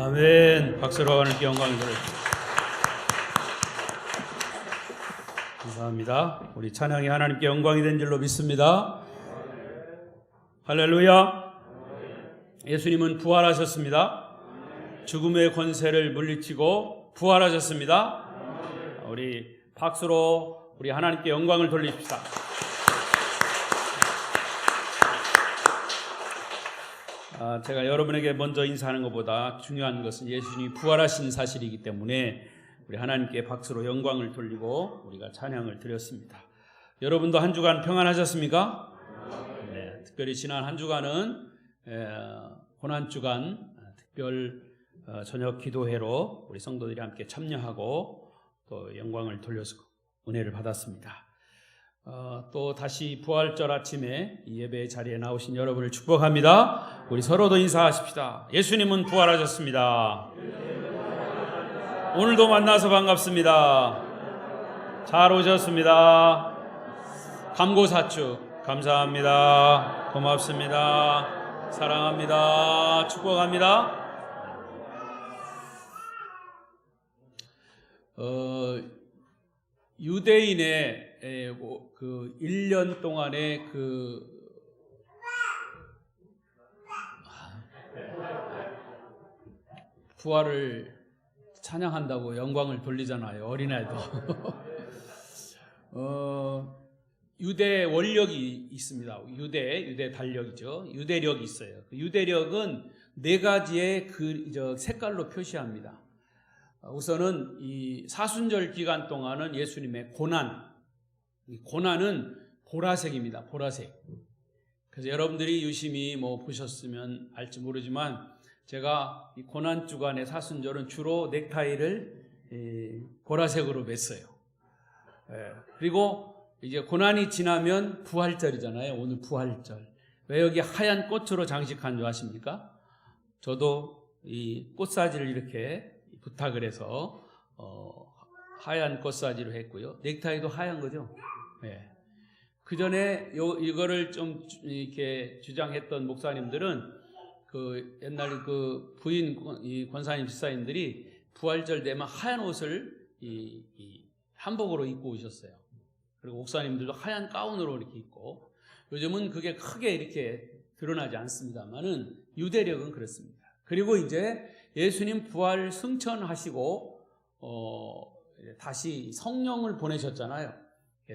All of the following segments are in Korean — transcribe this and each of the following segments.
아멘. 박수로 하나님께 영광을 돌려. 감사합니다. 우리 찬양이 하나님께 영광이 된 줄로 믿습니다. 할렐루야. 예수님은 부활하셨습니다. 죽음의 권세를 물리치고 부활하셨습니다. 우리 박수로 우리 하나님께 영광을 돌립시다. 제가 여러분에게 먼저 인사하는 것보다 중요한 것은 예수님이 부활하신 사실이기 때문에 우리 하나님께 박수로 영광을 돌리고 우리가 찬양을 드렸습니다. 여러분도 한 주간 평안하셨습니까? 네, 특별히 지난 한 주간은 고난주간 특별 저녁 기도회로 우리 성도들이 함께 참여하고 또 영광을 돌려서 은혜를 받았습니다. 또 다시 부활절 아침에 이 예배 자리에 나오신 여러분을 축복합니다. 우리 서로도 인사하십시다. 예수님은 부활하셨습니다. 오늘도 만나서 반갑습니다. 잘 오셨습니다. 감고사축 감사합니다. 고맙습니다. 사랑합니다. 축복합니다. 유대인의 그 1년 동안의 부활을 찬양한다고 영광을 돌리잖아요. 어린아이도. 유대 원력이 있습니다. 유대 달력이죠. 유대력이 있어요. 그 유대력은 네 가지의 색깔로 표시합니다. 우선은 이 사순절 기간 동안은 예수님의 고난은 보라색입니다. 보라색. 그래서 여러분들이 유심히 보셨으면 알지 모르지만 제가 이 고난 주간의 사순절은 주로 넥타이를 보라색으로 맸어요. 그리고 이제 고난이 지나면 부활절이잖아요. 오늘 부활절. 왜 여기 하얀 꽃으로 장식한 줄 아십니까? 저도 이 꽃사지를 이렇게 부탁을 해서 하얀 꽃사지로 했고요. 넥타이도 하얀 거죠. 네. 그 전에 이거를 좀 이렇게 주장했던 목사님들은 그 옛날 그 부인 권사님 집사님들이 부활절 되면 하얀 옷을 한복으로 입고 오셨어요. 그리고 목사님들도 하얀 가운으로 이렇게 입고, 요즘은 그게 크게 이렇게 드러나지 않습니다만은 유대력은 그렇습니다. 그리고 이제 예수님 부활 승천하시고 다시 성령을 보내셨잖아요.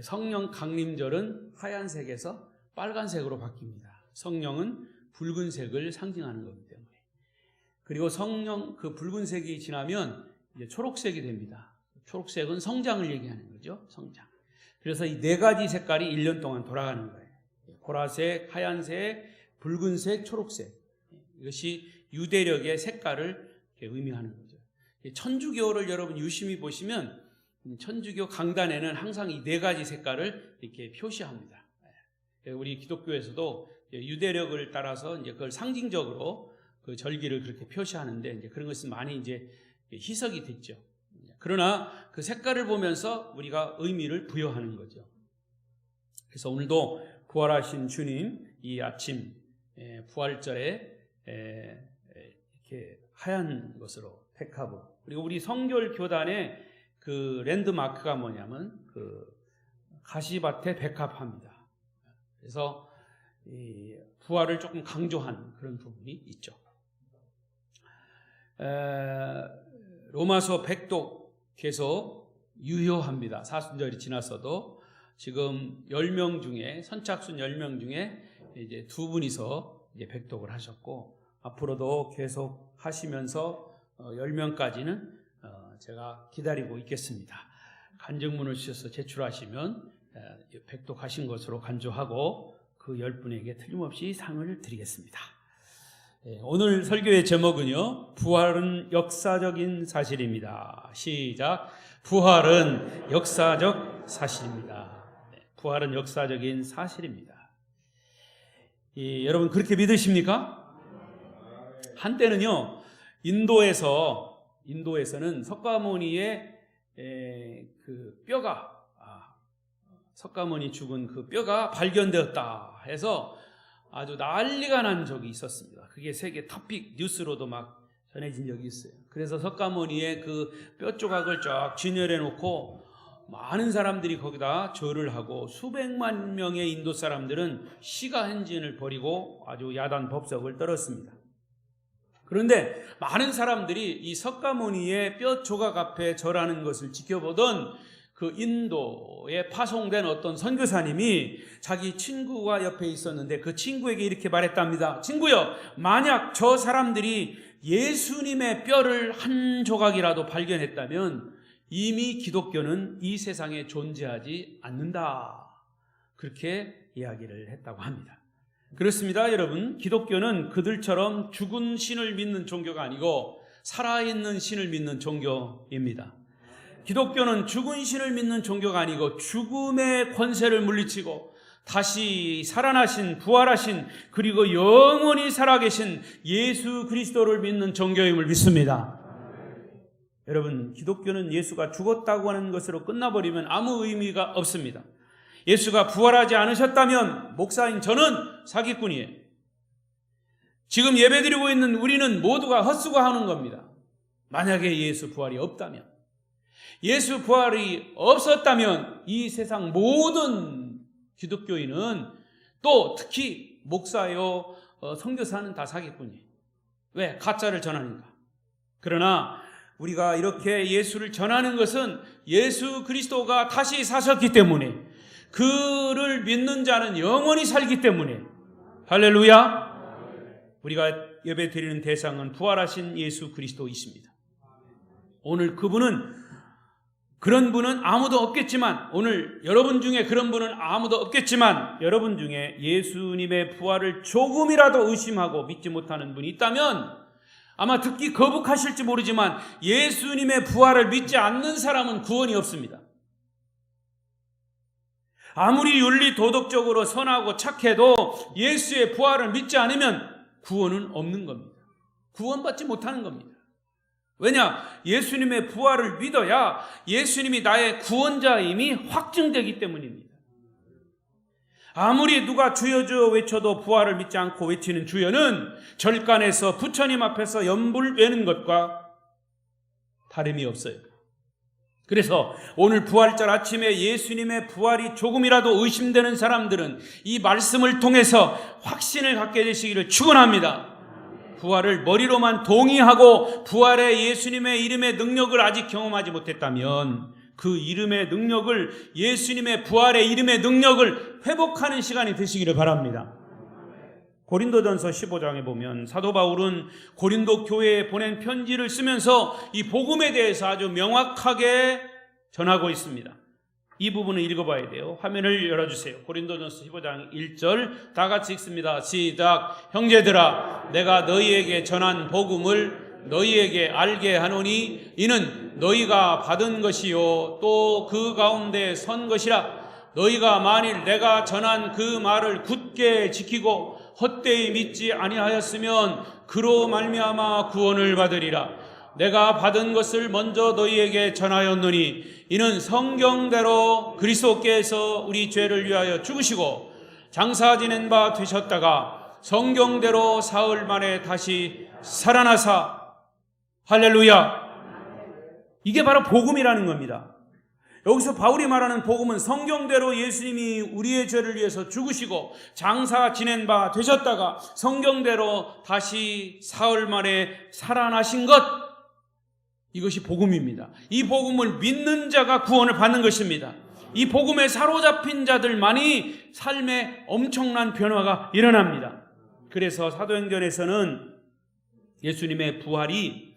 성령 강림절은 하얀색에서 빨간색으로 바뀝니다. 성령은 붉은색을 상징하는 거기 때문에. 그리고 성령 그 붉은색이 지나면 이제 초록색이 됩니다. 초록색은 성장을 얘기하는 거죠. 성장. 그래서 이 네 가지 색깔이 1년 동안 돌아가는 거예요. 보라색, 하얀색, 붉은색, 초록색. 이것이 유대력의 색깔을 의미하는 거죠. 천주교를 여러분 유심히 보시면 천주교 강단에는 항상 이 네 가지 색깔을 이렇게 표시합니다. 우리 기독교에서도 유대력을 따라서 이제 그걸 상징적으로 그 절기를 그렇게 표시하는데 이제 그런 것은 많이 이제 희석이 됐죠. 그러나 그 색깔을 보면서 우리가 의미를 부여하는 거죠. 그래서 오늘도 부활하신 주님 이 아침 부활절에 이렇게 하얀 것으로 백합으로, 그리고 우리 성결 교단의 그 랜드마크가 뭐냐면 그 가시밭에 백합합니다. 그래서 이 부활을 조금 강조한 그런 부분이 있죠. 로마서 100도 계속 유효합니다. 사순절이 지났어도 지금 10명 중에 선착순 10명 중에 이제 두 분이서 이제 백독을 하셨고, 앞으로도 계속 하시면서 10명까지는 제가 기다리고 있겠습니다. 간증문을 주셔서 제출하시면 백독하신 것으로 간주하고 그 10분에게 틀림없이 상을 드리겠습니다. 오늘 설교의 제목은요, 부활은 역사적인 사실입니다. 시작. 부활은 역사적 사실입니다. 부활은 역사적인 사실입니다. 여러분 그렇게 믿으십니까? 한때는요, 인도에서는 석가모니의 그 뼈가 석가모니 죽은 그 뼈가 발견되었다 해서 아주 난리가 난 적이 있었습니다. 그게 세계 토픽 뉴스로도 막 전해진 적이 있어요. 그래서 석가모니의 그 뼈 조각을 쫙 진열해 놓고 많은 사람들이 거기다 절을 하고 수백만 명의 인도 사람들은 시가hen진을 벌이고 아주 야단 법석을 떨었습니다. 그런데 많은 사람들이 이 석가모니의 뼈 조각 앞에 절하는 것을 지켜보던 그 인도에 파송된 어떤 선교사님이 자기 친구가 옆에 있었는데 그 친구에게 이렇게 말했답니다. 친구여, 만약 저 사람들이 예수님의 뼈를 한 조각이라도 발견했다면 이미 기독교는 이 세상에 존재하지 않는다. 그렇게 이야기를 했다고 합니다. 그렇습니다, 여러분. 기독교는 그들처럼 죽은 신을 믿는 종교가 아니고 살아있는 신을 믿는 종교입니다. 기독교는 죽은 신을 믿는 종교가 아니고 죽음의 권세를 물리치고 다시 살아나신, 부활하신, 그리고 영원히 살아계신 예수 그리스도를 믿는 종교임을 믿습니다. 여러분, 기독교는 예수가 죽었다고 하는 것으로 끝나버리면 아무 의미가 없습니다. 예수가 부활하지 않으셨다면 목사인 저는 사기꾼이에요. 지금 예배드리고 있는 우리는 모두가 헛수고하는 겁니다. 만약에 예수 부활이 없다면, 예수 부활이 없었다면 이 세상 모든 기독교인은, 또 특히 목사요, 선교사는 다 사기꾼이에요. 왜? 가짜를 전하니까. 그러나 우리가 이렇게 예수를 전하는 것은 예수 그리스도가 다시 사셨기 때문에, 그를 믿는 자는 영원히 살기 때문에, 할렐루야. 우리가 예배 드리는 대상은 부활하신 예수 그리스도이십니다. 오늘 그런 분은 아무도 없겠지만, 오늘 여러분 중에 그런 분은 아무도 없겠지만, 여러분 중에 예수님의 부활을 조금이라도 의심하고 믿지 못하는 분이 있다면 아마 듣기 거북하실지 모르지만 예수님의 부활을 믿지 않는 사람은 구원이 없습니다. 아무리 윤리 도덕적으로 선하고 착해도 예수의 부활을 믿지 않으면 구원은 없는 겁니다. 구원받지 못하는 겁니다. 왜냐? 예수님의 부활을 믿어야 예수님이 나의 구원자임이 확증되기 때문입니다. 아무리 누가 주여 주여 외쳐도 부활을 믿지 않고 외치는 주여는 절간에서 부처님 앞에서 연불 외는 것과 다름이 없어요. 그래서 오늘 부활절 아침에 예수님의 부활이 조금이라도 의심되는 사람들은 이 말씀을 통해서 확신을 갖게 되시기를 축원합니다. 부활을 머리로만 동의하고 부활의 예수님의 이름의 능력을 아직 경험하지 못했다면 그 이름의 능력을, 예수님의 부활의 이름의 능력을 회복하는 시간이 되시기를 바랍니다. 고린도전서 15장에 보면 사도 바울은 고린도 교회에 보낸 편지를 쓰면서 이 복음에 대해서 아주 명확하게 전하고 있습니다. 이 부분을 읽어봐야 돼요. 화면을 열어주세요. 고린도전서 15장 1절 다 같이 읽습니다. 시작. 형제들아, 내가 너희에게 전한 복음을 너희에게 알게 하노니 이는 너희가 받은 것이요 또 그 가운데 선 것이라. 너희가 만일 내가 전한 그 말을 굳게 지키고 헛되이 믿지 아니하였으면 그로 말미암아 구원을 받으리라. 내가 받은 것을 먼저 너희에게 전하였노니 이는 성경대로 그리스도께서 우리 죄를 위하여 죽으시고 장사 지낸 바 되셨다가 성경대로 사흘 만에 다시 살아나사. 할렐루야. 이게 바로 복음이라는 겁니다. 여기서 바울이 말하는 복음은 성경대로 예수님이 우리의 죄를 위해서 죽으시고 장사 지낸 바 되셨다가 성경대로 다시 사흘 만에 살아나신 것, 이것이 복음입니다. 이 복음을 믿는 자가 구원을 받는 것입니다. 이 복음에 사로잡힌 자들만이 삶에 엄청난 변화가 일어납니다. 그래서 사도행전에서는 예수님의 부활이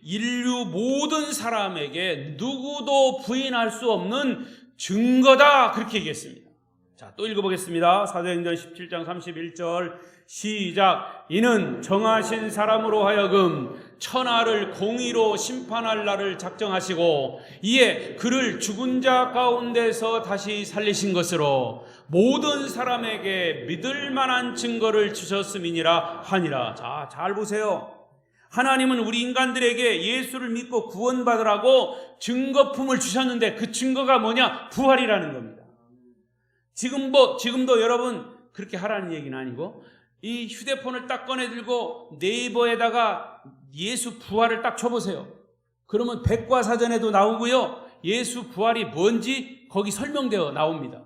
인류 모든 사람에게 누구도 부인할 수 없는 증거다, 그렇게 얘기했습니다. 자, 또 읽어보겠습니다. 사도행전 17장 31절 시작. 이는 정하신 사람으로 하여금 천하를 공의로 심판할 날을 작정하시고 이에 그를 죽은 자 가운데서 다시 살리신 것으로 모든 사람에게 믿을 만한 증거를 주셨음이니라 하니라. 자, 잘 보세요. 하나님은 우리 인간들에게 예수를 믿고 구원받으라고 증거품을 주셨는데 그 증거가 뭐냐? 부활이라는 겁니다. 지금도 여러분 그렇게 하라는 얘기는 아니고 이 휴대폰을 딱 꺼내 들고 네이버에다가 예수 부활을 딱 쳐보세요. 그러면 백과사전에도 나오고요. 예수 부활이 뭔지 거기 설명되어 나옵니다.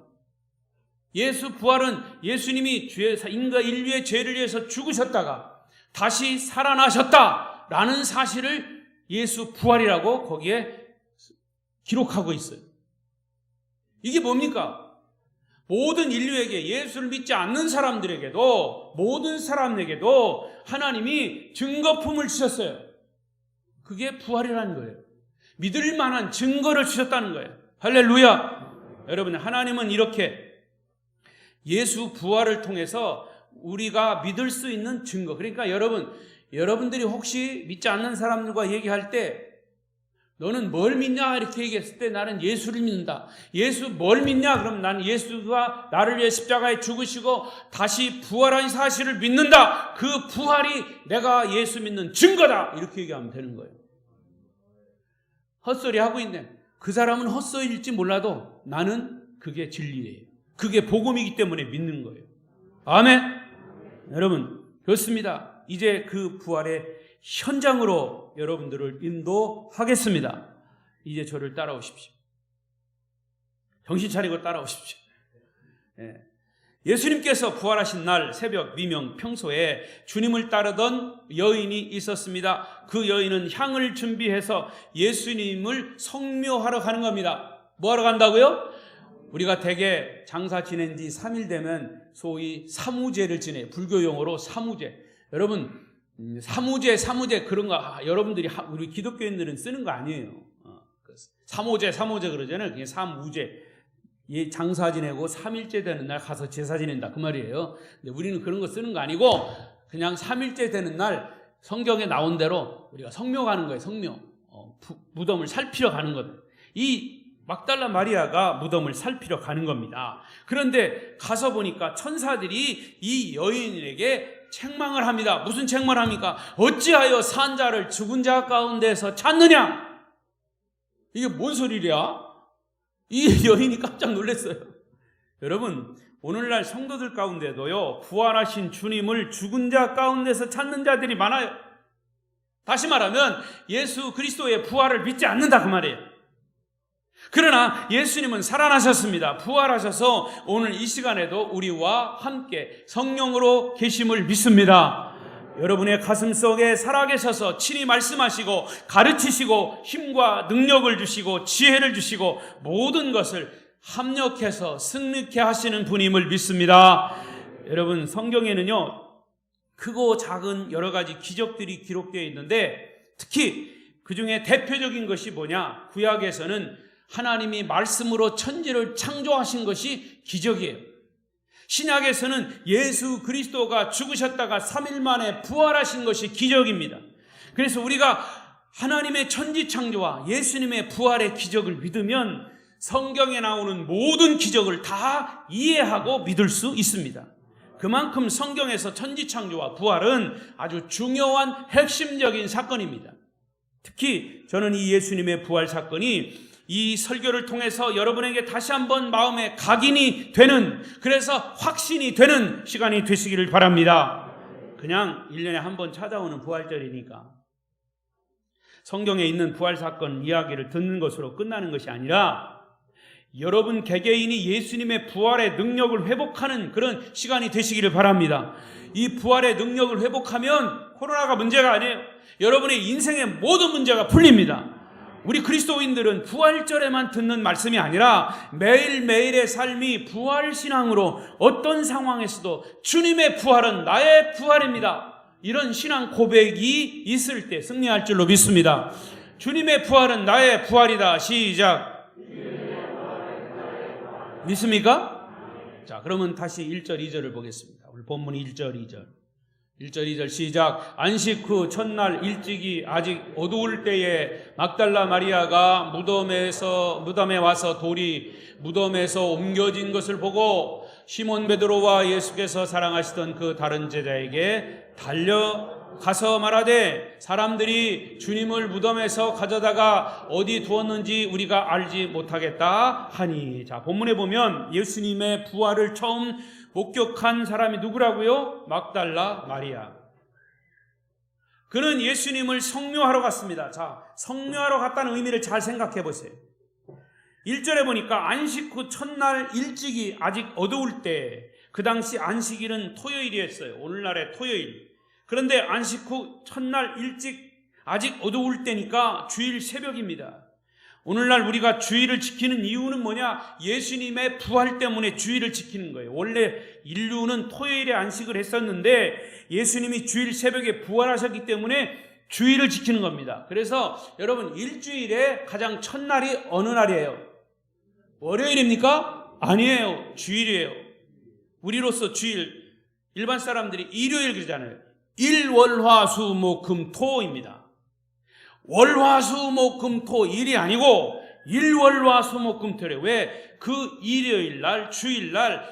예수 부활은 예수님이 인간 인류의 죄를 위해서 죽으셨다가 다시 살아나셨다라는 사실을 예수 부활이라고 거기에 기록하고 있어요. 이게 뭡니까? 모든 인류에게, 예수를 믿지 않는 사람들에게도, 모든 사람에게도 하나님이 증거품을 주셨어요. 그게 부활이라는 거예요. 믿을 만한 증거를 주셨다는 거예요. 할렐루야. 여러분, 하나님은 이렇게 예수 부활을 통해서 우리가 믿을 수 있는 증거, 그러니까 여러분들이 혹시 믿지 않는 사람들과 얘기할 때 너는 뭘 믿냐 이렇게 얘기했을 때 나는 예수를 믿는다. 예수 뭘 믿냐? 그럼 나는 예수가 나를 위해 십자가에 죽으시고 다시 부활한 사실을 믿는다. 그 부활이 내가 예수 믿는 증거다. 이렇게 얘기하면 되는 거예요. 헛소리 하고 있네. 그 사람은 헛소리일지 몰라도 나는 그게 진리예요. 그게 복음이기 때문에 믿는 거예요. 아멘. 여러분, 그렇습니다. 이제 그 부활의 현장으로 여러분들을 인도하겠습니다. 이제 저를 따라오십시오. 정신 차리고 따라오십시오. 예수님께서 부활하신 날 새벽 미명 평소에 주님을 따르던 여인이 있었습니다. 그 여인은 향을 준비해서 예수님을 성묘하러 가는 겁니다. 뭐하러 간다고요? 우리가 대개 장사 지낸 지 3일 되면 소위 사무제를 지내요. 불교 용어로 사무제. 여러분, 사무제 그런 거 여러분들이 우리 기독교인들은 쓰는 거 아니에요. 사모제 그러잖아요. 그게 사무제. 장사 지내고 3일째 되는 날 가서 제사 지낸다 그 말이에요. 근데 우리는 그런 거 쓰는 거 아니고 그냥 3일째 되는 날 성경에 나온 대로 우리가 성묘 가는 거예요. 성묘. 무덤을 살피러 가는 것. 이 막달라 마리아가 무덤을 살피러 가는 겁니다. 그런데 가서 보니까 천사들이 이 여인에게 책망을 합니다. 무슨 책망을 합니까? 어찌하여 산 자를 죽은 자 가운데서 찾느냐? 이게 뭔 소리랴? 이 여인이 깜짝 놀랐어요. 여러분, 오늘날 성도들 가운데도요, 부활하신 주님을 죽은 자 가운데서 찾는 자들이 많아요. 다시 말하면 예수 그리스도의 부활을 믿지 않는다 그 말이에요. 그러나 예수님은 살아나셨습니다. 부활하셔서 오늘 이 시간에도 우리와 함께 성령으로 계심을 믿습니다. 여러분의 가슴 속에 살아계셔서 친히 말씀하시고 가르치시고 힘과 능력을 주시고 지혜를 주시고 모든 것을 합력해서 승리케 하시는 분임을 믿습니다. 여러분, 성경에는요 크고 작은 여러 가지 기적들이 기록되어 있는데 특히 그 중에 대표적인 것이 뭐냐? 구약에서는 하나님이 말씀으로 천지를 창조하신 것이 기적이에요. 신약에서는 예수 그리스도가 죽으셨다가 3일 만에 부활하신 것이 기적입니다. 그래서 우리가 하나님의 천지 창조와 예수님의 부활의 기적을 믿으면 성경에 나오는 모든 기적을 다 이해하고 믿을 수 있습니다. 그만큼 성경에서 천지 창조와 부활은 아주 중요한 핵심적인 사건입니다. 특히 저는 이 예수님의 부활 사건이 이 설교를 통해서 여러분에게 다시 한번 마음에 각인이 되는, 그래서 확신이 되는 시간이 되시기를 바랍니다. 그냥 1년에 한 번 찾아오는 부활절이니까 성경에 있는 부활 사건 이야기를 듣는 것으로 끝나는 것이 아니라 여러분 개개인이 예수님의 부활의 능력을 회복하는 그런 시간이 되시기를 바랍니다. 이 부활의 능력을 회복하면 코로나가 문제가 아니에요. 여러분의 인생의 모든 문제가 풀립니다. 우리 그리스도인들은 부활절에만 듣는 말씀이 아니라 매일매일의 삶이 부활신앙으로 어떤 상황에서도 주님의 부활은 나의 부활입니다, 이런 신앙 고백이 있을 때 승리할 줄로 믿습니다. 주님의 부활은 나의 부활이다. 시작. 믿습니까? 자, 그러면 다시 1절 2절을 보겠습니다. 오늘 본문 1절 2절. 1절 2절 시작. 안식 후 첫날 일찍이 아직 어두울 때에 막달라 마리아가 무덤에 와서 돌이 무덤에서 옮겨진 것을 보고 시몬 베드로와 예수께서 사랑하시던 그 다른 제자에게 달려가서 말하되 사람들이 주님을 무덤에서 가져다가 어디 두었는지 우리가 알지 못하겠다 하니. 자, 본문에 보면 예수님의 부활을 처음 목격한 사람이 누구라고요? 막달라 마리아. 그는 예수님을 성묘하러 갔습니다. 자, 성묘하러 갔다는 의미를 잘 생각해 보세요. 1절에 보니까 안식 후 첫날 일찍이 아직 어두울 때, 그 당시 안식일은 토요일이었어요. 오늘날의 토요일. 그런데 안식 후 첫날 일찍 아직 어두울 때니까 주일 새벽입니다. 오늘날 우리가 주일을 지키는 이유는 뭐냐? 예수님의 부활 때문에 주일을 지키는 거예요. 원래 인류는 토요일에 안식을 했었는데 예수님이 주일 새벽에 부활하셨기 때문에 주일을 지키는 겁니다. 그래서 여러분, 일주일에 가장 첫날이 어느 날이에요? 월요일입니까? 아니에요. 주일이에요. 우리로서 주일, 일반 사람들이 일요일 그러잖아요. 일, 월, 화, 수, 목, 금, 토입니다. 월, 화, 수, 목, 금, 토 일이 아니고 일, 월, 화, 수, 목, 금, 토래. 왜? 그 일요일 날, 주일 날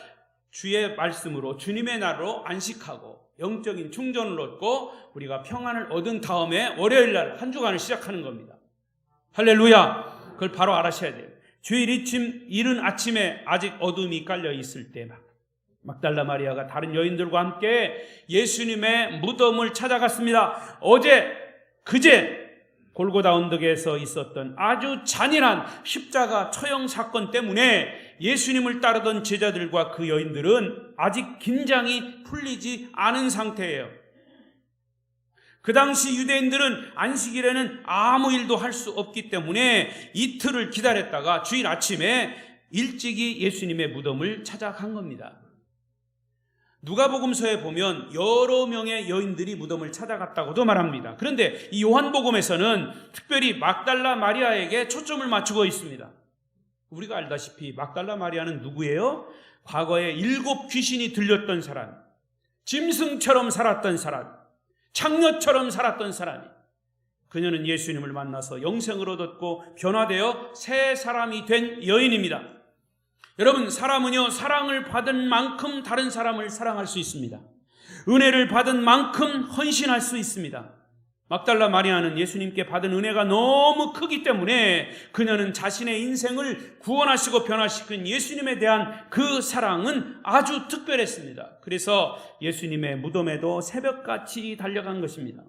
주의 말씀으로 주님의 날로 안식하고 영적인 충전을 얻고 우리가 평안을 얻은 다음에 월요일 날 한 주간을 시작하는 겁니다. 할렐루야. 그걸 바로 알아셔야 돼요. 주일 이른 아침에 아직 어둠이 깔려 있을 때 막달라 마리아가 다른 여인들과 함께 예수님의 무덤을 찾아갔습니다. 그제 골고다 언덕에서 있었던 아주 잔인한 십자가 처형 사건 때문에 예수님을 따르던 제자들과 그 여인들은 아직 긴장이 풀리지 않은 상태예요. 그 당시 유대인들은 안식일에는 아무 일도 할 수 없기 때문에 이틀을 기다렸다가 주일 아침에 일찍이 예수님의 무덤을 찾아간 겁니다. 누가복음서에 보면 여러 명의 여인들이 무덤을 찾아갔다고도 말합니다. 그런데 이 요한복음에서는 특별히 막달라 마리아에게 초점을 맞추고 있습니다. 우리가 알다시피 막달라 마리아는 누구예요? 과거에 7 귀신이 들렸던 사람, 짐승처럼 살았던 사람, 창녀처럼 살았던 사람이, 그녀는 예수님을 만나서 영생을 얻었고 변화되어 새 사람이 된 여인입니다. 여러분, 사람은요, 사랑을 받은 만큼 다른 사람을 사랑할 수 있습니다. 은혜를 받은 만큼 헌신할 수 있습니다. 막달라 마리아는 예수님께 받은 은혜가 너무 크기 때문에 그녀는 자신의 인생을 구원하시고 변화시킨 예수님에 대한 그 사랑은 아주 특별했습니다. 그래서 예수님의 무덤에도 새벽같이 달려간 것입니다.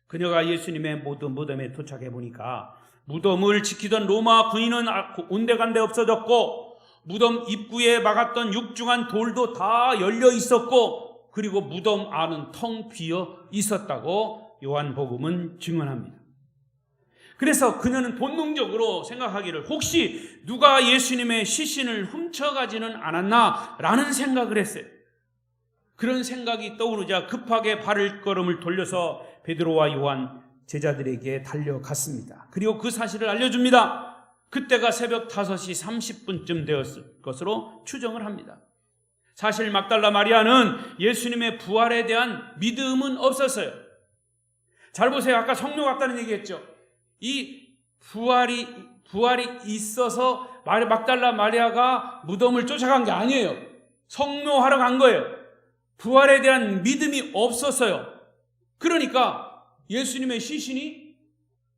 그녀가 예수님의 무덤에 도착해 보니까 무덤을 지키던 로마 군인은 온데간데 없어졌고 무덤 입구에 막았던 육중한 돌도 다 열려 있었고 그리고 무덤 안은 텅 비어 있었다고 요한복음은 증언합니다. 그래서 그녀는 본능적으로 생각하기를 혹시 누가 예수님의 시신을 훔쳐가지는 않았나라는 생각을 했어요. 그런 생각이 떠오르자 급하게 발걸음을 돌려서 베드로와 요한 제자들에게 달려갔습니다. 그리고 그 사실을 알려줍니다. 그때가 새벽 5시 30분쯤 되었을 것으로 추정을 합니다. 사실 막달라 마리아는 예수님의 부활에 대한 믿음은 없었어요. 잘 보세요. 아까 성묘 같다는 얘기했죠. 이 부활이 있어서 막달라 마리아가 무덤을 쫓아간 게 아니에요. 성묘하러 간 거예요. 부활에 대한 믿음이 없었어요. 그러니까 예수님의 시신이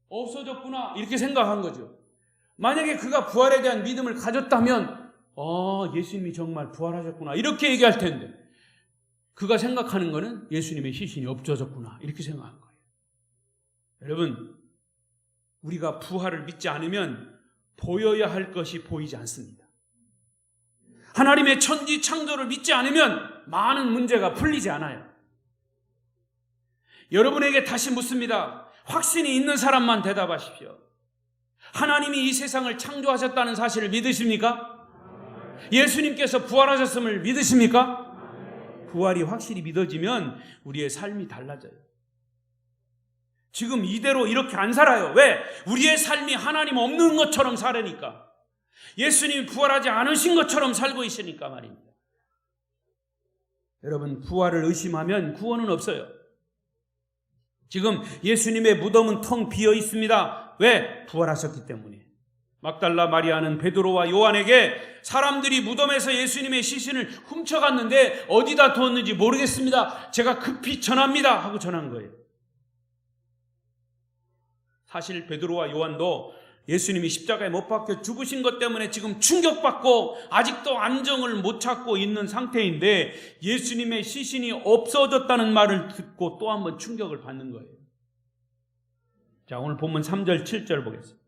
없어졌구나 이렇게 생각한 거죠. 만약에 그가 부활에 대한 믿음을 가졌다면 예수님이 정말 부활하셨구나 이렇게 얘기할 텐데 그가 생각하는 거는 예수님의 시신이 없어졌구나 이렇게 생각한 거예요. 여러분, 우리가 부활을 믿지 않으면 보여야 할 것이 보이지 않습니다. 하나님의 천지 창조를 믿지 않으면 많은 문제가 풀리지 않아요. 여러분에게 다시 묻습니다. 확신이 있는 사람만 대답하십시오. 하나님이 이 세상을 창조하셨다는 사실을 믿으십니까? 예수님께서 부활하셨음을 믿으십니까? 부활이 확실히 믿어지면 우리의 삶이 달라져요. 지금 이대로 이렇게 안 살아요. 왜? 우리의 삶이 하나님 없는 것처럼 살으니까. 예수님이 부활하지 않으신 것처럼 살고 있으니까 말입니다. 여러분, 부활을 의심하면 구원은 없어요. 지금 예수님의 무덤은 텅 비어 있습니다. 왜? 부활하셨기 때문에. 막달라 마리아는 베드로와 요한에게 사람들이 무덤에서 예수님의 시신을 훔쳐갔는데 어디다 두었는지 모르겠습니다. 제가 급히 전합니다 하고 전한 거예요. 사실 베드로와 요한도 예수님이 십자가에 못 박혀 죽으신 것 때문에 지금 충격받고 아직도 안정을 못 찾고 있는 상태인데 예수님의 시신이 없어졌다는 말을 듣고 또 한 번 충격을 받는 거예요. 자, 오늘 본문 3절 7절 보겠습니다.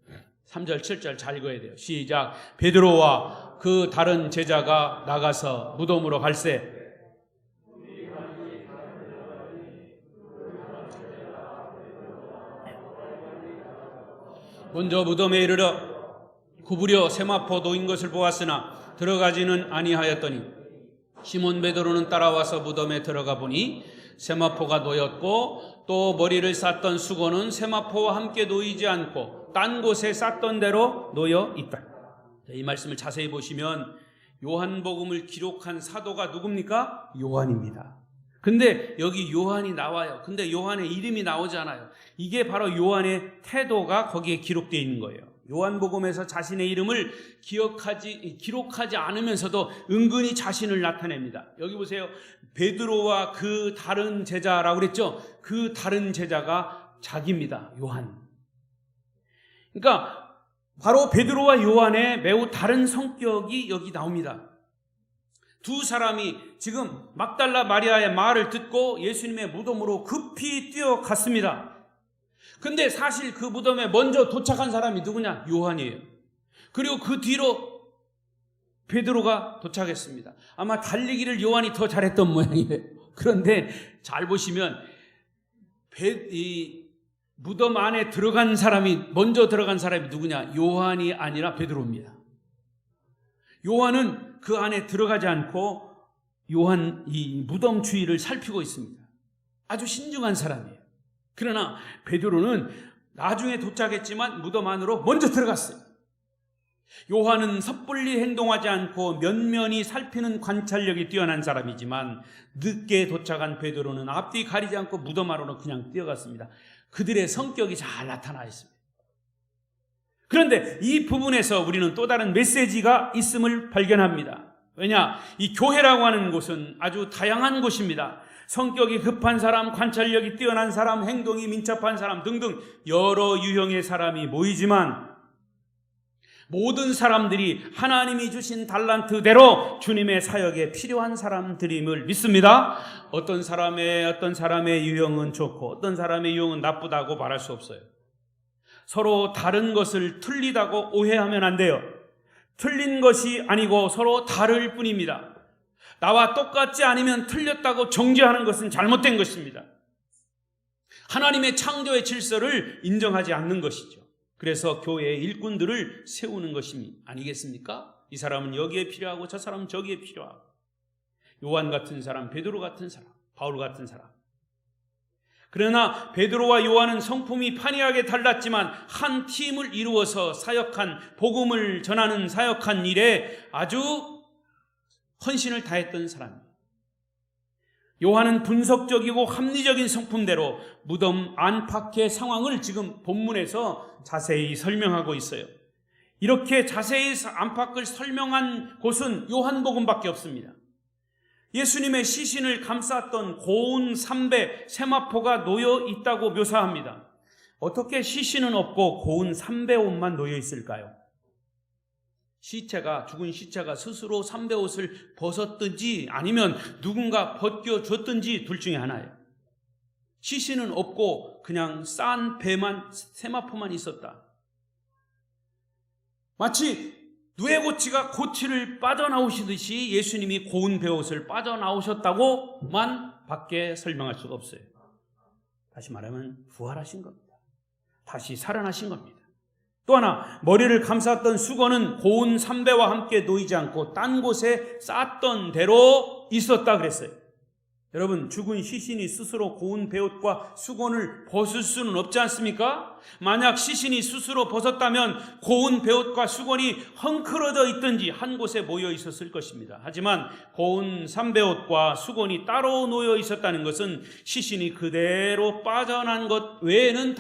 3절 7절 잘 읽어야 돼요. 시작. 베드로와 그 다른 제자가 나가서 무덤으로 갈새 먼저 무덤에 이르러 구부려 세마포 놓인 것을 보았으나 들어가지는 아니하였더니 시몬 베드로는 따라와서 무덤에 들어가 보니 세마포가 놓였고 또 머리를 쌌던 수건은 세마포와 함께 놓이지 않고 딴 곳에 쌌던 대로 놓여 있다. 이 말씀을 자세히 보시면 요한복음을 기록한 사도가 누굽니까? 요한입니다. 근데 여기 요한이 나와요. 근데 요한의 이름이 나오지 않아요. 이게 바로 요한의 태도가 거기에 기록되어 있는 거예요. 요한복음에서 자신의 이름을 기록하지 않으면서도 은근히 자신을 나타냅니다. 여기 보세요. 베드로와 그 다른 제자라고 그랬죠? 그 다른 제자가 자기입니다. 요한. 그러니까 바로 베드로와 요한의 매우 다른 성격이 여기 나옵니다. 두 사람이 지금 막달라 마리아의 말을 듣고 예수님의 무덤으로 급히 뛰어갔습니다. 근데 사실 그 무덤에 먼저 도착한 사람이 누구냐? 요한이에요. 그리고 그 뒤로 베드로가 도착했습니다. 아마 달리기를 요한이 더 잘했던 모양이에요. 그런데 잘 보시면 이 무덤 안에 먼저 들어간 사람이 누구냐? 요한이 아니라 베드로입니다. 요한은 그 안에 들어가지 않고 이 무덤 주위를 살피고 있습니다. 아주 신중한 사람이에요. 그러나 베드로는 나중에 도착했지만 무덤 안으로 먼저 들어갔어요. 요한은 섣불리 행동하지 않고 면면히 살피는 관찰력이 뛰어난 사람이지만 늦게 도착한 베드로는 앞뒤 가리지 않고 무덤 안으로 그냥 뛰어갔습니다. 그들의 성격이 잘 나타나 있습니다. 그런데 이 부분에서 우리는 또 다른 메시지가 있음을 발견합니다. 왜냐? 이 교회라고 하는 곳은 아주 다양한 곳입니다. 성격이 급한 사람, 관찰력이 뛰어난 사람, 행동이 민첩한 사람 등등 여러 유형의 사람이 모이지만 모든 사람들이 하나님이 주신 달란트대로 주님의 사역에 필요한 사람들임을 믿습니다. 어떤 사람의 유형은 좋고 어떤 사람의 유형은 나쁘다고 말할 수 없어요. 서로 다른 것을 틀리다고 오해하면 안 돼요. 틀린 것이 아니고 서로 다를 뿐입니다. 나와 똑같지 않으면 틀렸다고 정죄하는 것은 잘못된 것입니다. 하나님의 창조의 질서를 인정하지 않는 것이죠. 그래서 교회의 일꾼들을 세우는 것이 아니겠습니까? 이 사람은 여기에 필요하고 저 사람은 저기에 필요하고 요한 같은 사람, 베드로 같은 사람, 바울 같은 사람. 그러나 베드로와 요한은 성품이 판이하게 달랐지만 한 팀을 이루어서 복음을 전하는 사역한 일에 아주 헌신을 다했던 사람입니다. 요한은 분석적이고 합리적인 성품대로 무덤 안팎의 상황을 지금 본문에서 자세히 설명하고 있어요. 이렇게 자세히 안팎을 설명한 곳은 요한복음밖에 없습니다. 예수님의 시신을 감쌌던 고운 삼배 세마포가 놓여 있다고 묘사합니다. 어떻게 시신은 없고 고운 삼배옷만 놓여 있을까요? 죽은 시체가 스스로 삼배옷을 벗었든지 아니면 누군가 벗겨줬든지 둘 중에 하나예요. 시신은 없고 그냥 싼 배만, 세마포만 있었다. 마치 누에고치가 고치를 빠져나오시듯이 예수님이 고운 베옷을 빠져나오셨다고만 밖에 설명할 수가 없어요. 다시 말하면 부활하신 겁니다. 다시 살아나신 겁니다. 또 하나, 머리를 감쌌던 수건은 고운 삼배와 함께 놓이지 않고 딴 곳에 쌌던 대로 있었다 그랬어요. 여러분, 죽은 시신이 스스로 고운 베옷과 수건을 벗을 수는 없지 않습니까? 만약 시신이 스스로 벗었다면 고운 베옷과 수건이 헝클어져 있든지 한 곳에 모여 있었을 것입니다. 하지만 고운 삼베옷과 수건이 따로 놓여 있었다는 것은 시신이 그대로 빠져난 것 외에는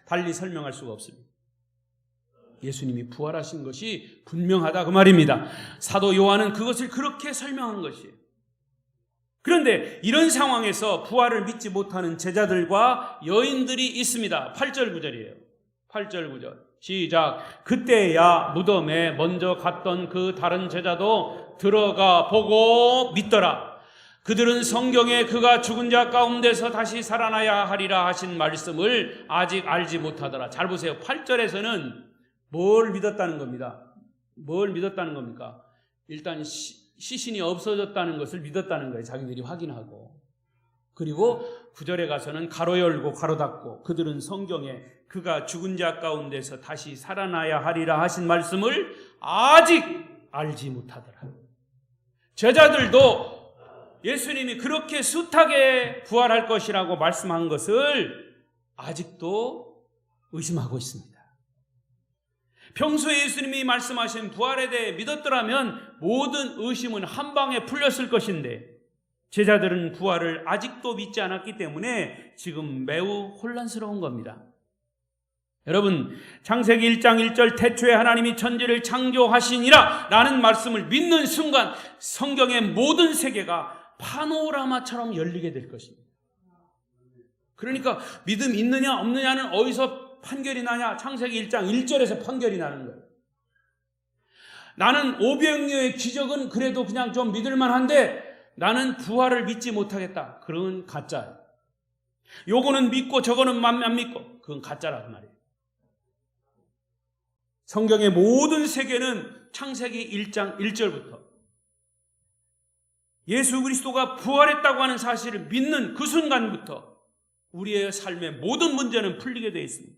달리 설명할 수가 없습니다. 예수님이 부활하신 것이 분명하다 그 말입니다. 사도 요한은 그것을 그렇게 설명한 것이에요. 그런데 이런 상황에서 부활을 믿지 못하는 제자들과 여인들이 있습니다. 8절 9절이에요. 8절 9절. 시작. 그때야 무덤에 먼저 갔던 그 다른 제자도 들어가 보고 믿더라. 그들은 성경에 그가 죽은 자 가운데서 다시 살아나야 하리라 하신 말씀을 아직 알지 못하더라. 잘 보세요. 8절에서는 뭘 믿었다는 겁니다. 뭘 믿었다는 겁니까? 일단 시신이 없어졌다는 것을 믿었다는 거예요. 자기들이 확인하고. 그리고 9절에 가서는 가로 열고 가로 닫고 그들은 성경에 그가 죽은 자 가운데서 다시 살아나야 하리라 하신 말씀을 아직 알지 못하더라. 제자들도 예수님이 그렇게 숱하게 부활할 것이라고 말씀한 것을 아직도 의심하고 있습니다. 평소에 예수님이 말씀하신 부활에 대해 믿었더라면 모든 의심은 한 방에 풀렸을 것인데 제자들은 부활을 아직도 믿지 않았기 때문에 지금 매우 혼란스러운 겁니다. 여러분, 창세기 1장 1절 태초에 하나님이 천지를 창조하시니라 라는 말씀을 믿는 순간 성경의 모든 세계가 파노라마처럼 열리게 될 것입니다. 그러니까 믿음 있느냐 없느냐는 어디서 판결이 나냐? 창세기 1장 1절에서 판결이 나는 거예요. 나는 오병이어의 기적은 그래도 그냥 좀 믿을만한데 나는 부활을 믿지 못하겠다. 그건 가짜예요. 요거는 믿고 저거는 안 믿고 그건 가짜라는 말이에요. 성경의 모든 세계는 창세기 1장 1절부터 예수 그리스도가 부활했다고 하는 사실을 믿는 그 순간부터 우리의 삶의 모든 문제는 풀리게 되어 있습니다.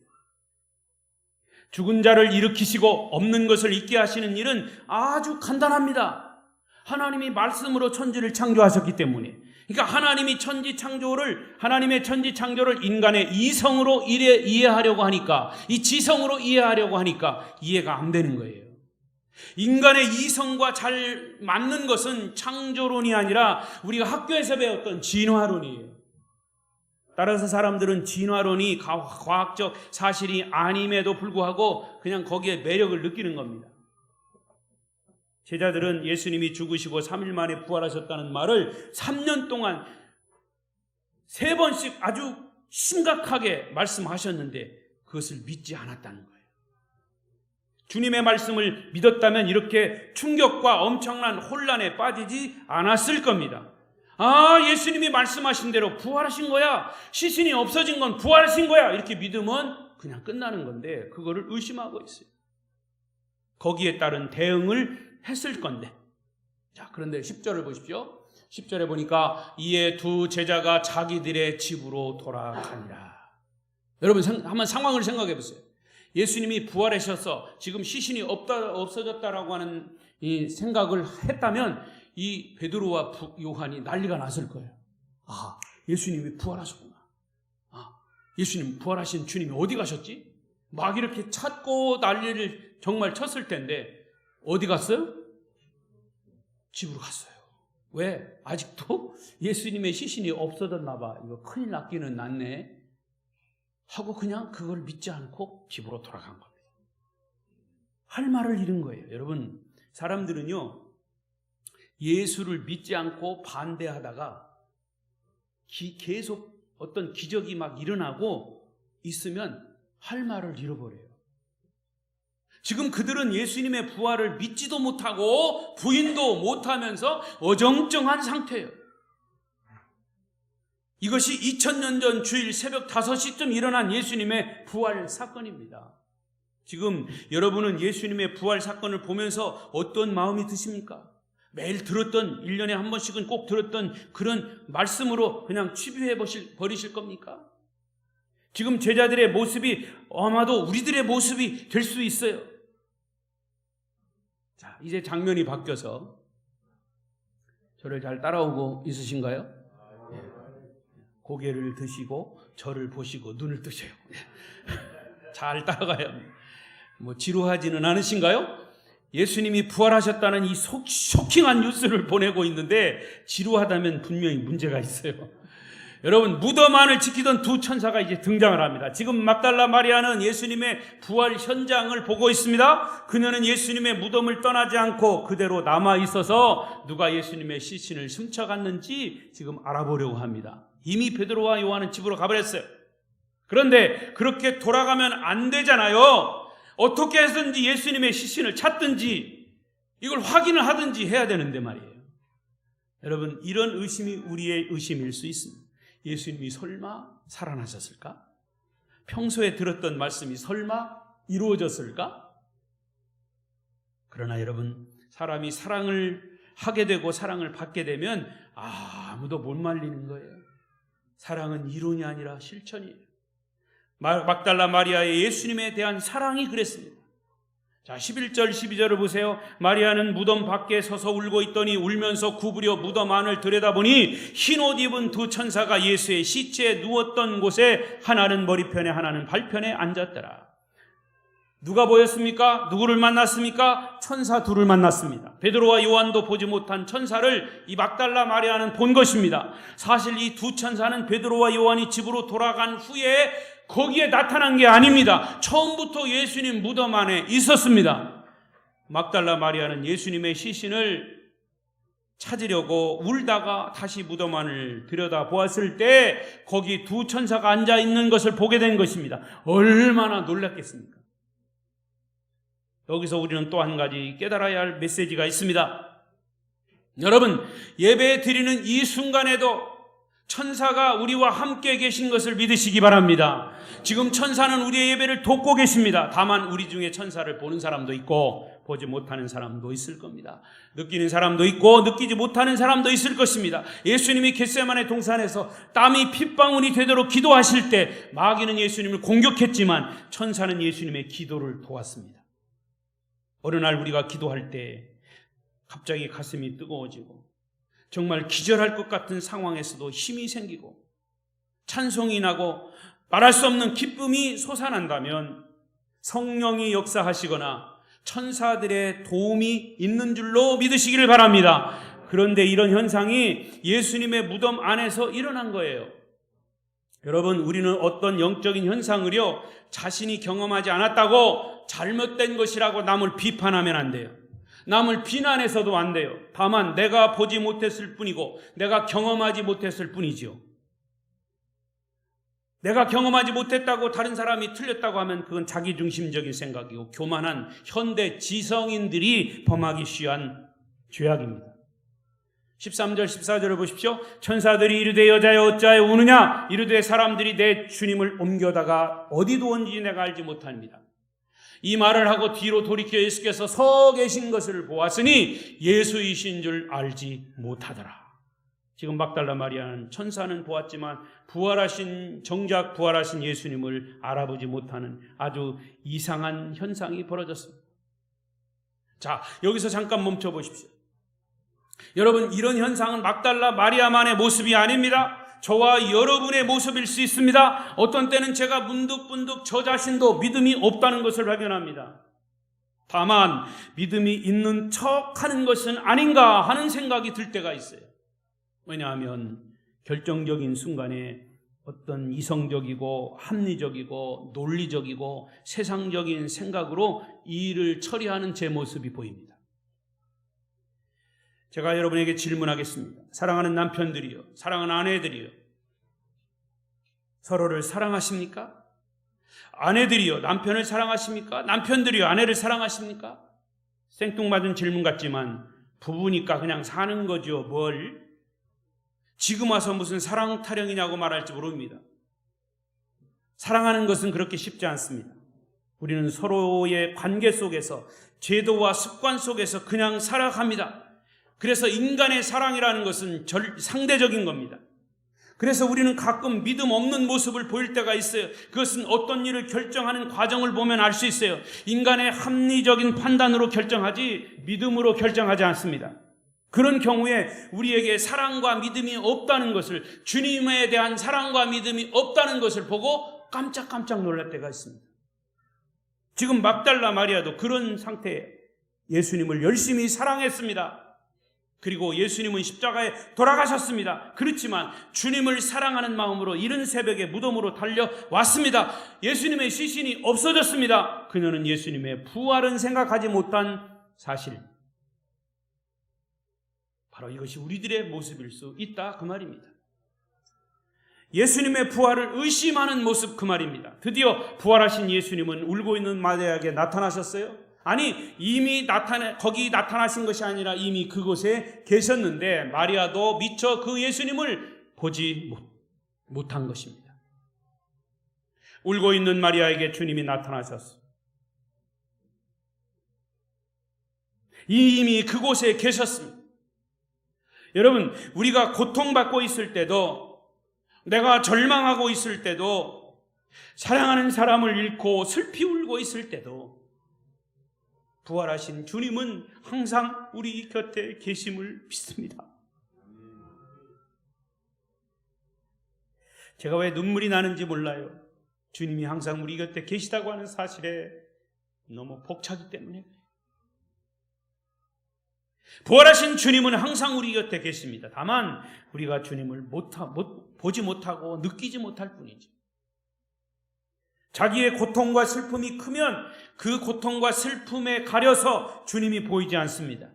죽은 자를 일으키시고 없는 것을 있게 하시는 일은 아주 간단합니다. 하나님이 말씀으로 천지를 창조하셨기 때문에. 그러니까 하나님의 천지 창조를 인간의 이성으로 이해하려고 하니까, 이 지성으로 이해하려고 하니까 이해가 안 되는 거예요. 인간의 이성과 잘 맞는 것은 창조론이 아니라 우리가 학교에서 배웠던 진화론이에요. 따라서 사람들은 진화론이 과학적 사실이 아님에도 불구하고 그냥 거기에 매력을 느끼는 겁니다. 제자들은 예수님이 죽으시고 3일 만에 부활하셨다는 말을 3년 동안 3번씩 아주 심각하게 말씀하셨는데 그것을 믿지 않았다는 거예요. 주님의 말씀을 믿었다면 이렇게 충격과 엄청난 혼란에 빠지지 않았을 겁니다. 아, 예수님이 말씀하신 대로 부활하신 거야. 시신이 없어진 건 부활하신 거야. 이렇게 믿으면 그냥 끝나는 건데 그거를 의심하고 있어요. 거기에 따른 대응을 했을 건데. 자, 그런데 10절을 보십시오. 10절에 보니까 이에 두 제자가 자기들의 집으로 돌아가니라. 여러분 한번 상황을 생각해 보세요. 예수님이 부활하셔서 지금 시신이 없어졌다라고 하는 이 생각을 했다면 이 베드로와 요한이 난리가 났을 거예요. 아, 예수님이 부활하셨구나. 아, 예수님 부활하신 주님이 어디 가셨지? 막 이렇게 찾고 난리를 정말 쳤을 텐데 어디 갔어요? 집으로 갔어요. 왜? 아직도 예수님의 시신이 없어졌나 봐. 이거 큰일 났기는 났네. 하고 그냥 그걸 믿지 않고 집으로 돌아간 겁니다. 할 말을 잃은 거예요. 여러분, 사람들은요, 예수를 믿지 않고 반대하다가 계속 어떤 기적이 막 일어나고 있으면 할 말을 잃어버려요. 지금 그들은 예수님의 부활을 믿지도 못하고 부인도 못하면서 어정쩡한 상태예요. 이것이 2000년 전 주일 새벽 5시쯤 일어난 예수님의 부활 사건입니다. 지금 여러분은 예수님의 부활 사건을 보면서 어떤 마음이 드십니까? 매일 들었던 1년에 한 번씩은 꼭 들었던 그런 말씀으로 그냥 취비해 버리실 겁니까? 지금 제자들의 모습이 아마도 우리들의 모습이 될 수 있어요. 자, 이제 장면이 바뀌어서 저를 잘 따라오고 있으신가요? 고개를 드시고 저를 보시고 눈을 뜨세요. 잘 따라가요. 뭐 지루하지는 않으신가요? 예수님이 부활하셨다는 이 쇼킹한 뉴스를 보내고 있는데 지루하다면 분명히 문제가 있어요. 여러분, 무덤 안을 지키던 두 천사가 이제 등장을 합니다. 지금 막달라 마리아는 예수님의 부활 현장을 보고 있습니다. 그녀는 예수님의 무덤을 떠나지 않고 그대로 남아 있어서 누가 예수님의 시신을 훔쳐갔는지 지금 알아보려고 합니다. 이미 베드로와 요한은 집으로 가버렸어요. 그런데 그렇게 돌아가면 안 되잖아요. 어떻게 해서든지 예수님의 시신을 찾든지 이걸 확인을 하든지 해야 되는데 말이에요. 여러분, 이런 의심이 우리의 의심일 수 있습니다. 예수님이 설마 살아나셨을까? 평소에 들었던 말씀이 설마 이루어졌을까? 그러나 여러분, 사람이 사랑을 하게 되고 사랑을 받게 되면 아무도 못 말리는 거예요. 사랑은 이론이 아니라 실천이에요. 막달라 마리아의 예수님에 대한 사랑이 그랬습니다. 자, 11절 12절을 보세요. 마리아는 무덤 밖에 서서 울고 있더니 울면서 구부려 무덤 안을 들여다보니 흰 옷 입은 두 천사가 예수의 시체에 누웠던 곳에 하나는 머리편에 하나는 발편에 앉았더라. 누가 보였습니까? 누구를 만났습니까? 천사 둘을 만났습니다. 베드로와 요한도 보지 못한 천사를 이 막달라 마리아는 본 것입니다. 사실 이 두 천사는 베드로와 요한이 집으로 돌아간 후에 거기에 나타난 게 아닙니다. 처음부터 예수님 무덤 안에 있었습니다. 막달라 마리아는 예수님의 시신을 찾으려고 울다가 다시 무덤 안을 들여다보았을 때 거기 두 천사가 앉아 있는 것을 보게 된 것입니다. 얼마나 놀랐겠습니까? 여기서 우리는 또 한 가지 깨달아야 할 메시지가 있습니다. 여러분, 예배 드리는 이 순간에도 천사가 우리와 함께 계신 것을 믿으시기 바랍니다. 지금 천사는 우리의 예배를 돕고 계십니다. 다만 우리 중에 천사를 보는 사람도 있고 보지 못하는 사람도 있을 겁니다. 느끼는 사람도 있고 느끼지 못하는 사람도 있을 것입니다. 예수님이 겟세마네 동산에서 땀이 핏방울이 되도록 기도하실 때 마귀는 예수님을 공격했지만 천사는 예수님의 기도를 도왔습니다. 어느 날 우리가 기도할 때 갑자기 가슴이 뜨거워지고 정말 기절할 것 같은 상황에서도 힘이 생기고 찬송이 나고 말할 수 없는 기쁨이 솟아난다면 성령이 역사하시거나 천사들의 도움이 있는 줄로 믿으시기를 바랍니다. 그런데 이런 현상이 예수님의 무덤 안에서 일어난 거예요. 여러분, 우리는 어떤 영적인 현상을요 자신이 경험하지 않았다고 잘못된 것이라고 남을 비판하면 안 돼요. 남을 비난해서도 안 돼요. 다만 내가 보지 못했을 뿐이고 내가 경험하지 못했을 뿐이죠. 내가 경험하지 못했다고 다른 사람이 틀렸다고 하면 그건 자기중심적인 생각이고 교만한 현대 지성인들이 범하기 쉬운 죄악입니다. 13절 14절을 보십시오. 천사들이 이르되 여자여 어찌하여 우느냐? 이르되 사람들이 내 주님을 옮겨다가 어디 두었는지 내가 알지 못합니다. 이 말을 하고 뒤로 돌이켜 예수께서 서 계신 것을 보았으니 예수이신 줄 알지 못하더라. 지금 막달라 마리아는 천사는 보았지만 정작 부활하신 예수님을 알아보지 못하는 아주 이상한 현상이 벌어졌습니다. 자, 여기서 잠깐 멈춰 보십시오. 여러분, 이런 현상은 막달라 마리아만의 모습이 아닙니다. 저와 여러분의 모습일 수 있습니다. 어떤 때는 제가 문득문득 저 자신도 믿음이 없다는 것을 발견합니다. 다만 믿음이 있는 척하는 것은 아닌가 하는 생각이 들 때가 있어요. 왜냐하면 결정적인 순간에 어떤 이성적이고 합리적이고 논리적이고 세상적인 생각으로 이 일을 처리하는 제 모습이 보입니다. 제가 여러분에게 질문하겠습니다. 사랑하는 남편들이요, 사랑하는 아내들이요, 서로를 사랑하십니까? 아내들이요, 남편을 사랑하십니까? 남편들이요, 아내를 사랑하십니까? 생뚱맞은 질문 같지만 부부니까 그냥 사는 거죠. 뭘? 지금 와서 무슨 사랑 타령이냐고 말할지 모릅니다. 사랑하는 것은 그렇게 쉽지 않습니다. 우리는 서로의 관계 속에서 제도와 습관 속에서 그냥 살아갑니다. 그래서 인간의 사랑이라는 것은 상대적인 겁니다. 그래서 우리는 가끔 믿음 없는 모습을 보일 때가 있어요. 그것은 어떤 일을 결정하는 과정을 보면 알 수 있어요. 인간의 합리적인 판단으로 결정하지 믿음으로 결정하지 않습니다. 그런 경우에 우리에게 사랑과 믿음이 없다는 것을, 주님에 대한 사랑과 믿음이 없다는 것을 보고 깜짝깜짝 놀랄 때가 있습니다. 지금 막달라 마리아도 그런 상태에 예수님을 열심히 사랑했습니다. 그리고 예수님은 십자가에 돌아가셨습니다. 그렇지만 주님을 사랑하는 마음으로 이른 새벽에 무덤으로 달려왔습니다. 예수님의 시신이 없어졌습니다. 그녀는 예수님의 부활은 생각하지 못한 사실, 바로 이것이 우리들의 모습일 수 있다 그 말입니다. 예수님의 부활을 의심하는 모습, 그 말입니다. 드디어 부활하신 예수님은 울고 있는 마리아에게 나타나셨어요. 아니, 이미 거기 나타나신 것이 아니라 이미 그곳에 계셨는데 마리아도 미처 그 예수님을 보지 못한 것입니다. 울고 있는 마리아에게 주님이 나타나셨어요. 이미 그곳에 계셨습니다. 여러분, 우리가 고통받고 있을 때도, 내가 절망하고 있을 때도, 사랑하는 사람을 잃고 슬피 울고 있을 때도 부활하신 주님은 항상 우리 곁에 계심을 믿습니다. 제가 왜 눈물이 나는지 몰라요. 주님이 항상 우리 곁에 계시다고 하는 사실에 너무 벅차기 때문에. 부활하신 주님은 항상 우리 곁에 계십니다. 다만 우리가 주님을 보지 못하고 느끼지 못할 뿐이지. 자기의 고통과 슬픔이 크면 그 고통과 슬픔에 가려서 주님이 보이지 않습니다.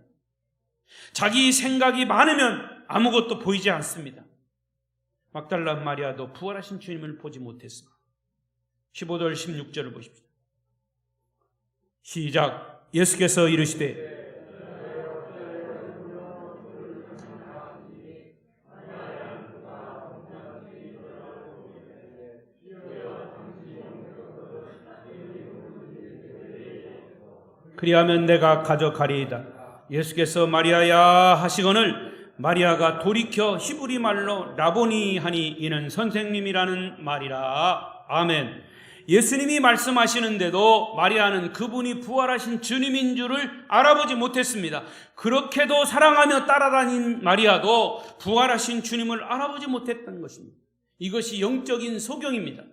자기 생각이 많으면 아무것도 보이지 않습니다. 막달라 마리아도 부활하신 주님을 보지 못했습니다. 15절 16절을 보십시오. 시작. 예수께서 이르시되 그리하면 내가 가져가리이다. 예수께서 마리아야 하시거늘 마리아가 돌이켜 히브리 말로 라보니 하니 이는 선생님이라는 말이라. 아멘. 예수님이 말씀하시는데도 마리아는 그분이 부활하신 주님인 줄을 알아보지 못했습니다. 그렇게도 사랑하며 따라다닌 마리아도 부활하신 주님을 알아보지 못했던 것입니다. 이것이 영적인 소경입니다.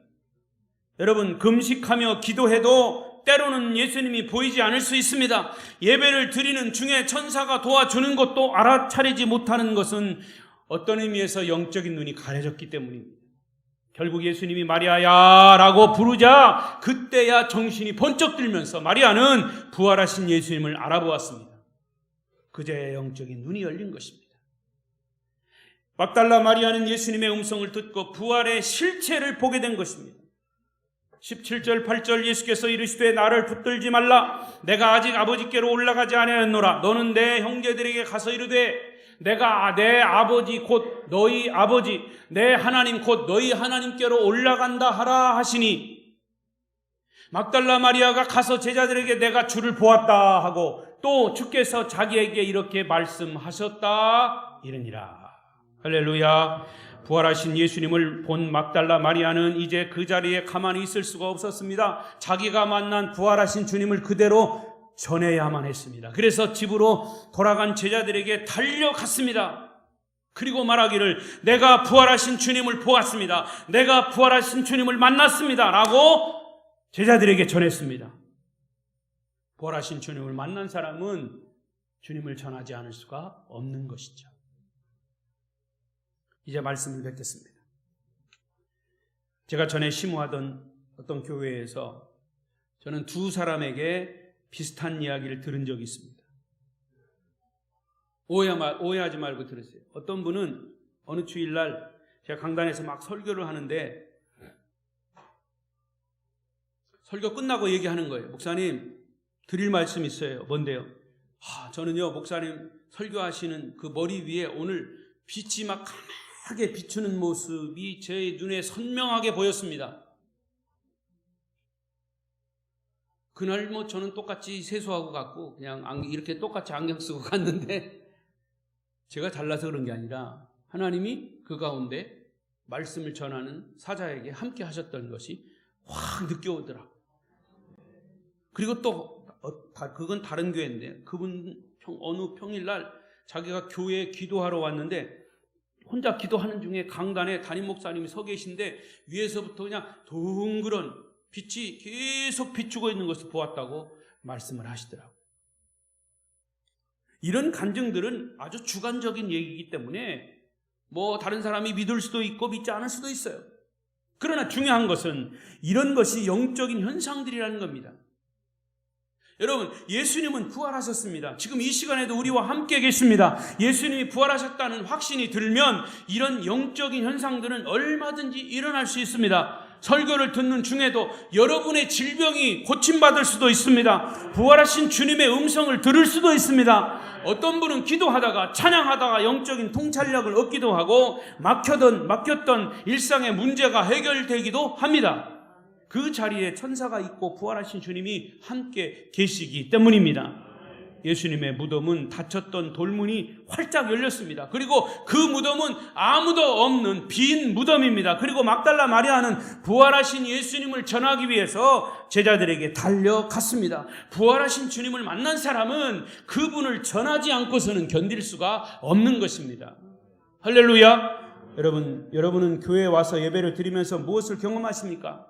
여러분, 금식하며 기도해도 때로는 예수님이 보이지 않을 수 있습니다. 예배를 드리는 중에 천사가 도와주는 것도 알아차리지 못하는 것은 어떤 의미에서 영적인 눈이 가려졌기 때문입니다. 결국 예수님이 마리아야 라고 부르자 그때야 정신이 번쩍 들면서 마리아는 부활하신 예수님을 알아보았습니다. 그제야 영적인 눈이 열린 것입니다. 막달라 마리아는 예수님의 음성을 듣고 부활의 실체를 보게 된 것입니다. 17절 8절 예수께서 이르시되 나를 붙들지 말라. 내가 아직 아버지께로 올라가지 아니하였노라. 너는 내 형제들에게 가서 이르되 내가 내 아버지 곧 너희 아버지 내 하나님 곧 너희 하나님께로 올라간다 하라 하시니, 막달라 마리아가 가서 제자들에게 내가 주를 보았다 하고 또 주께서 자기에게 이렇게 말씀하셨다 이르니라. 할렐루야. 부활하신 예수님을 본 막달라 마리아는 이제 그 자리에 가만히 있을 수가 없었습니다. 자기가 만난 부활하신 주님을 그대로 전해야만 했습니다. 그래서 집으로 돌아간 제자들에게 달려갔습니다. 그리고 말하기를 내가 부활하신 주님을 보았습니다. 내가 부활하신 주님을 만났습니다. 라고 제자들에게 전했습니다. 부활하신 주님을 만난 사람은 주님을 전하지 않을 수가 없는 것이죠. 이제 말씀을 뵙겠습니다. 제가 전에 심호하던 어떤 교회에서 저는 두 사람에게 비슷한 이야기를 들은 적이 있습니다. 오해하지 말고 들으세요. 어떤 분은 어느 주일날 제가 강단에서 막 설교를 하는데 설교 끝나고 얘기하는 거예요. 목사님, 드릴 말씀 있어요. 뭔데요? 저는요, 목사님 설교하시는 그 머리 위에 오늘 빛이 막 하게 비추는 모습이 제 눈에 선명하게 보였습니다. 그날 저는 똑같이 세수하고 갔고 그냥 이렇게 똑같이 안경 쓰고 갔는데 제가 잘나서 그런 게 아니라 하나님이 그 가운데 말씀을 전하는 사자에게 함께 하셨던 것이 확 느껴오더라고요. 그리고 또 그건 다른 교회인데 그분 어느 평일날 자기가 교회에 기도하러 왔는데 혼자 기도하는 중에 강단에 담임 목사님이 서 계신데 위에서부터 그냥 둥그런 빛이 계속 비추고 있는 것을 보았다고 말씀을 하시더라고요. 이런 간증들은 아주 주관적인 얘기이기 때문에 다른 사람이 믿을 수도 있고 믿지 않을 수도 있어요. 그러나 중요한 것은 이런 것이 영적인 현상들이라는 겁니다. 여러분, 예수님은 부활하셨습니다. 지금 이 시간에도 우리와 함께 계십니다. 예수님이 부활하셨다는 확신이 들면 이런 영적인 현상들은 얼마든지 일어날 수 있습니다. 설교를 듣는 중에도 여러분의 질병이 고침받을 수도 있습니다. 부활하신 주님의 음성을 들을 수도 있습니다. 어떤 분은 기도하다가 찬양하다가 영적인 통찰력을 얻기도 하고 막혔던 일상의 문제가 해결되기도 합니다. 그 자리에 천사가 있고 부활하신 주님이 함께 계시기 때문입니다. 예수님의 무덤은 닫혔던 돌문이 활짝 열렸습니다. 그리고 그 무덤은 아무도 없는 빈 무덤입니다. 그리고 막달라 마리아는 부활하신 예수님을 전하기 위해서 제자들에게 달려갔습니다. 부활하신 주님을 만난 사람은 그분을 전하지 않고서는 견딜 수가 없는 것입니다. 할렐루야. 여러분은 교회에 와서 예배를 드리면서 무엇을 경험하십니까?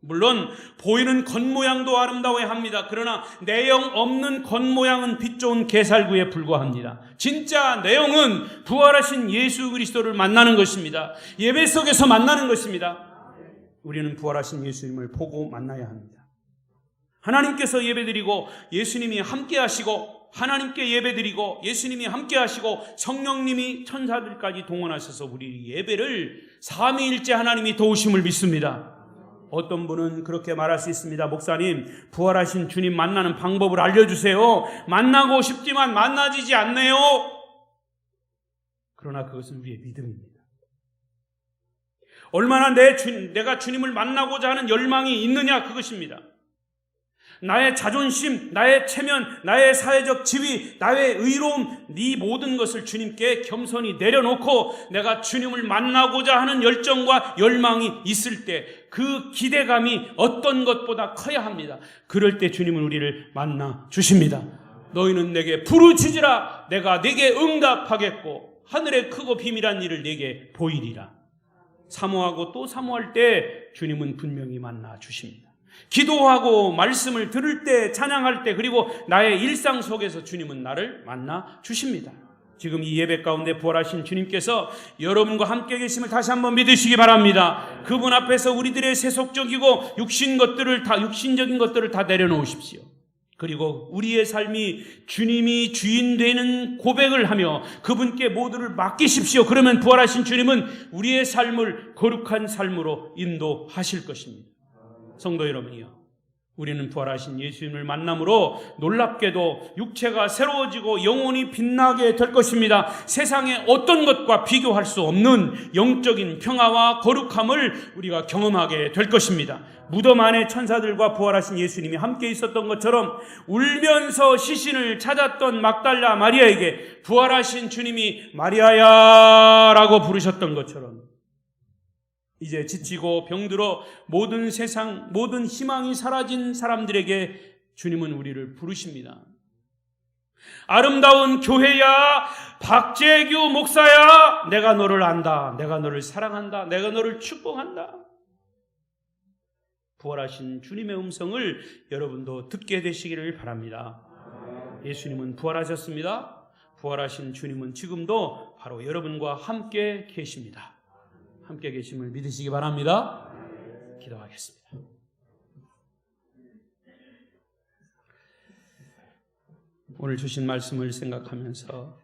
물론 보이는 겉모양도 아름다워야 합니다. 그러나 내용 없는 겉모양은 빛 좋은 게살구에 불과합니다. 진짜 내용은 부활하신 예수 그리스도를 만나는 것입니다. 예배 속에서 만나는 것입니다. 우리는 부활하신 예수님을 보고 만나야 합니다. 하나님께서 예배드리고 예수님이 함께 하시고, 하나님께 예배드리고 예수님이 함께 하시고 성령님이 천사들까지 동원하셔서 우리 예배를 삼위일체 하나님이 도우심을 믿습니다. 어떤 분은 그렇게 말할 수 있습니다. 목사님, 부활하신 주님 만나는 방법을 알려주세요. 만나고 싶지만 만나지지 않네요. 그러나 그것은 우리의 믿음입니다. 얼마나 내가 주님을 만나고자 하는 열망이 있느냐, 그것입니다. 나의 자존심, 나의 체면, 나의 사회적 지위, 나의 의로움, 네 모든 것을 주님께 겸손히 내려놓고 내가 주님을 만나고자 하는 열정과 열망이 있을 때 그 기대감이 어떤 것보다 커야 합니다. 그럴 때 주님은 우리를 만나 주십니다. 너희는 내게 부르짖으라. 내가 네게 응답하겠고 하늘의 크고 비밀한 일을 네게 보이리라. 사모하고 또 사모할 때 주님은 분명히 만나 주십니다. 기도하고 말씀을 들을 때, 찬양할 때, 그리고 나의 일상 속에서 주님은 나를 만나 주십니다. 지금 이 예배 가운데 부활하신 주님께서 여러분과 함께 계심을 다시 한번 믿으시기 바랍니다. 그분 앞에서 우리들의 세속적이고 육신적인 것들을 다 내려놓으십시오. 그리고 우리의 삶이 주님이 주인 되는 고백을 하며 그분께 모두를 맡기십시오. 그러면 부활하신 주님은 우리의 삶을 거룩한 삶으로 인도하실 것입니다. 성도 여러분이요, 우리는 부활하신 예수님을 만남으로 놀랍게도 육체가 새로워지고 영혼이 빛나게 될 것입니다. 세상의 어떤 것과 비교할 수 없는 영적인 평화와 거룩함을 우리가 경험하게 될 것입니다. 무덤 안에 천사들과 부활하신 예수님이 함께 있었던 것처럼 울면서 시신을 찾았던 막달라 마리아에게 부활하신 주님이 마리아야 라고 부르셨던 것처럼 이제 지치고 병들어 모든 세상, 모든 희망이 사라진 사람들에게 주님은 우리를 부르십니다. 아름다운 교회야, 박재규 목사야, 내가 너를 안다. 내가 너를 사랑한다. 내가 너를 축복한다. 부활하신 주님의 음성을 여러분도 듣게 되시기를 바랍니다. 예수님은 부활하셨습니다. 부활하신 주님은 지금도 바로 여러분과 함께 계십니다. 함께 계심을 믿으시기 바랍니다. 기도하겠습니다. 오늘 주신 말씀을 생각하면서